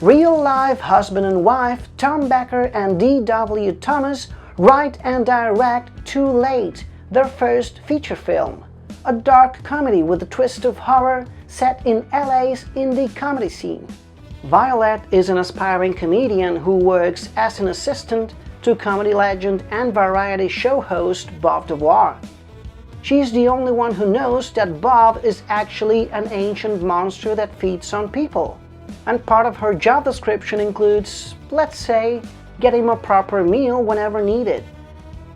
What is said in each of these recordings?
Real-life husband and wife Tom Becker and D.W. Thomas write and direct Too Late, their first feature film, a dark comedy with a twist of horror set in LA's indie comedy scene. Violet is an aspiring comedian who works as an assistant to comedy legend and variety show host Bob Devore. She is the only one who knows that Bob is actually an ancient monster that feeds on people, and part of her job description includes, let's say, getting him a proper meal whenever needed.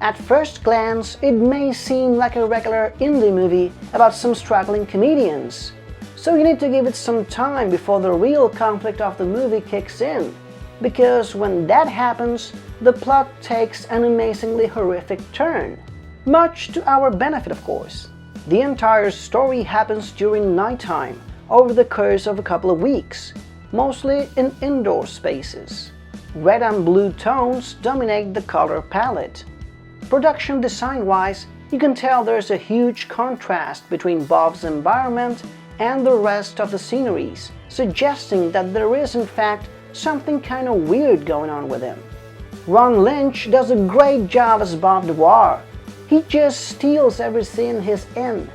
At first glance, it may seem like a regular indie movie about some struggling comedians, so you need to give it some time before the real conflict of the movie kicks in, because when that happens, the plot takes an amazingly horrific turn, much to our benefit, of course. The entire story happens during nighttime, over the course of a couple of weeks, mostly in indoor spaces. Red and blue tones dominate the color palette. Production design-wise, you can tell there's a huge contrast between Bob's environment and the rest of the sceneries, suggesting that there is in fact something kind of weird going on with him. Ron Lynch does a great job as Bob Devore. He just steals every scene he's in.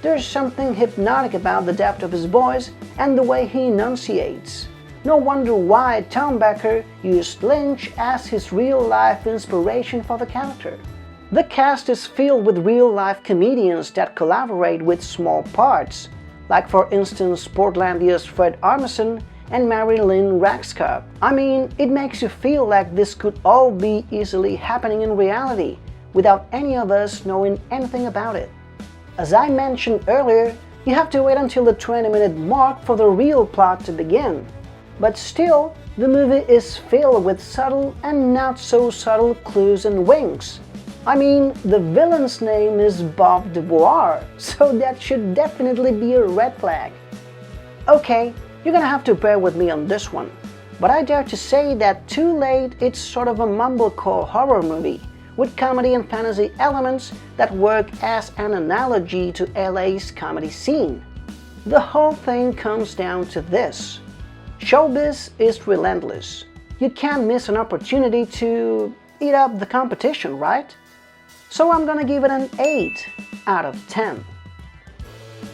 There's something hypnotic about the depth of his voice and the way he enunciates. No wonder why Tom Becker used Lynch as his real-life inspiration for the character. The cast is filled with real-life comedians that collaborate with small parts, like for instance Portlandia's Fred Armisen and Mary Lynn Raxcott. I mean, it makes you feel like this could all be easily happening in reality, without any of us knowing anything about it. As I mentioned earlier, you have to wait until the 20-minute mark for the real plot to begin. But still, the movie is filled with subtle and not so subtle clues and winks. I mean, the villain's name is Bob Devore, so that should definitely be a red flag. Okay, you're gonna have to bear with me on this one, but I dare to say that Too Late it's sort of a mumblecore horror movie, with comedy and fantasy elements that work as an analogy to LA's comedy scene. The whole thing comes down to this: showbiz is relentless. You can't miss an opportunity to eat up the competition, right? So I'm gonna give it an 8 out of 10.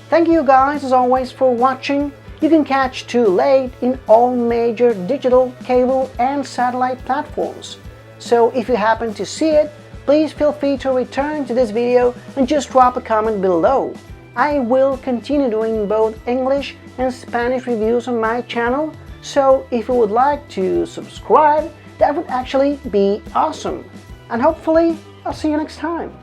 Thank you guys as always for watching. You can catch Too Late in all major digital, cable and satellite platforms. So if you happen to see it, please feel free to return to this video and just drop a comment below. I will continue doing both English and Spanish reviews on my channel, so if you would like to subscribe, that would actually be awesome. And hopefully, I'll see you next time.